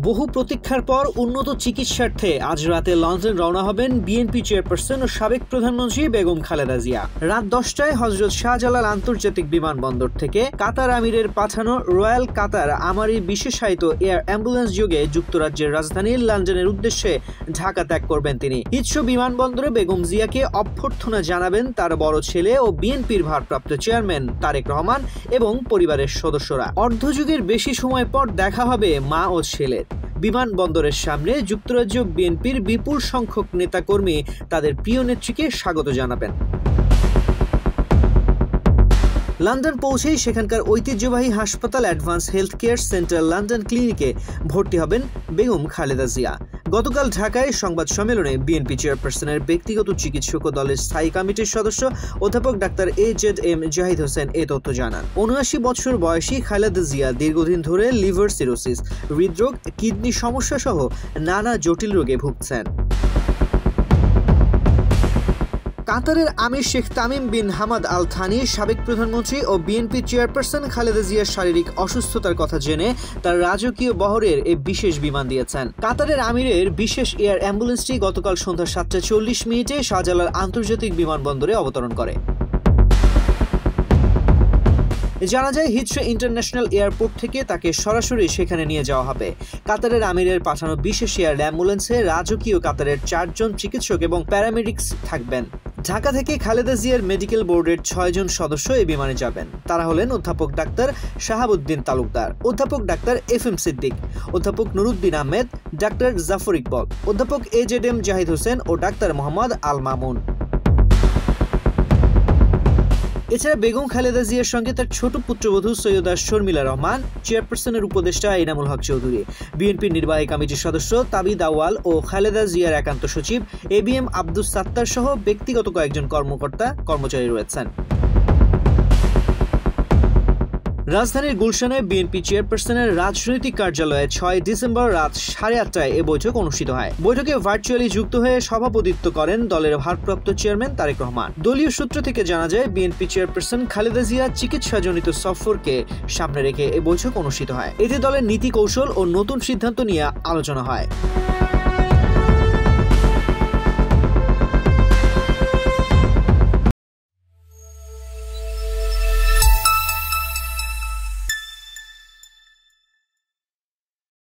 বহু প্রতীক্ষার পর উন্নত চিকিৎসার্থে আজ রাতে লন্ডন রওনা হবেন বিএনপি চেয়ারপারসন ও সাবেক প্রধানমন্ত্রী বেগম খালেদা জিয়া। রাত 10টায় হযরত শাহজালাল আন্তর্জাতিক বিমানবন্দর থেকে কাতার আমিরের পাঠানো রয়্যাল কাতার আমারি বিশেষায়িত এয়ার অ্যাম্বুলেন্স যোগে যুক্তরাজ্যের রাজধানী লন্ডনের উদ্দেশ্যে ঢাকা ত্যাগ করবেন তিনি। হিথ্রো বিমানবন্দরে বেগম জিয়াকে অভ্যর্থনা জানাবেন তার বড় ছেলে ও বিএনপির ভারপ্রাপ্ত চেয়ারম্যান তারেক রহমান এবং পরিবারের সদস্যরা। অর্ধযুগের বেশি সময় পর দেখা হবে মা ও ছেলের। বিমানবন্দরের সামনে যুক্তরাজ্য বিএনপির বিপুল সংখ্যক নেতাকর্মী তাদের প্রিয় নেত্রীকে স্বাগত জানাবেন। লন্ডন পৌঁছেই সেখানকার ঐতিহ্যবাহী হাসপাতাল advance health care centre London ক্লিনিকে ভর্তি হবেন বেগম খালেদা জিয়া। গতকাল ঢাকায় সংবাদ সম্মেলনে বিএনপি চেয়ারপারসনের ব্যক্তিগত চিকিৎসক ও দলের স্থায়ী কমিটির সদস্য অধ্যাপক ডাক্তার AZM জাহিদ হোসেন এ তথ্য জানান। ৭৯ বছর বয়সী খালেদা জিয়া দীর্ঘদিন ধরে লিভার সিরোসিস, হৃদরোগ, কিডনি সমস্যা সহ নানা জটিল রোগে ভুগছেন। কাতারের আমির Sheikh Tamim bin Hamad Al Thani সাবেক প্রধানমন্ত্রী ও বিএনপি চেয়ারপারসন খালেদা জিয়ার শারীরিক অসুস্থতার কথা জেনে তার রাজকীয় বহরের এই বিশেষ বিমান দিয়েছেন। কাতারের আমিরের বিশেষ এয়ার অ্যাম্বুলেন্সটি গতকাল সন্ধ্যা ৭টা ৪০ শাহজালাল আন্তর্জাতিক বিমানবন্দরে অবতরণ করে। জানা যায় হিথ্রো ইন্টারন্যাশনাল এয়ারপোর্ট থেকে তাকে সরাসরি সেখানে নিয়ে যাওয়া হবে। কাতারের আমিরের পাঠানো বিশেষ এয়ার অ্যাম্বুলেন্সে রাজকীয় কাতারের ৪ জন চিকিৎসক এবং প্যারামেডিক্স থাকবেন। ঢাকা থেকে খালেদা জিয়ার মেডিকেল বোর্ডের ৬ জন সদস্য এই বিমানে যাবেন। তারা হলেন অধ্যাপক ডাক্তার শাহাবুদ্দিন তালুকদার, অধ্যাপক ডাক্তার FM সিদ্দিক, অধ্যাপক নুরুদ্দিন আহমেদ, ডাক্তার জাফর ইকবাল, অধ্যাপক AZM জাহিদ হোসেন ও ডাক্তার মোহাম্মদ আল মামুন। এছাড়া বেগম খালেদা জিয়ার সঙ্গে তার ছোট পুত্রবধূ সৈয়দা শর্মিলা রহমান, চেয়ারপারসনের উপদেষ্টা এনামুল হক চৌধুরী, বিএনপির নির্বাহী কমিটির সদস্য তাবিদ আউয়াল ও খালেদা জিয়ার একান্ত সচিব ABM আব্দুস সাত্তার সহ ব্যক্তিগত কয়েকজন কর্মচারী রয়েছেন। রাজধানীর গুলশানে বিএনপি চেয়ারপারসনের রাজনৈতিক কার্যালয়ে ৬ ডিসেম্বর রাত ৮:৩০টায় এ বৈঠক অনুষ্ঠিত হয়। বৈঠকে ভার্চুয়ালি যুক্ত হয়ে সভাপতিত্ব করেন দলের ভারপ্রাপ্ত চেয়ারম্যান তারেক রহমান। দলীয় সূত্র থেকে জানা যায় বিএনপি চেয়ারপারসন খালেদা জিয়া চিকিৎসাজনিত সফরকে সামনে রেখে এ বৈঠক অনুষ্ঠিত হয়। এতে দলের নীতি কৌশল ও নতুন সিদ্ধান্ত নিয়ে আলোচনা হয়।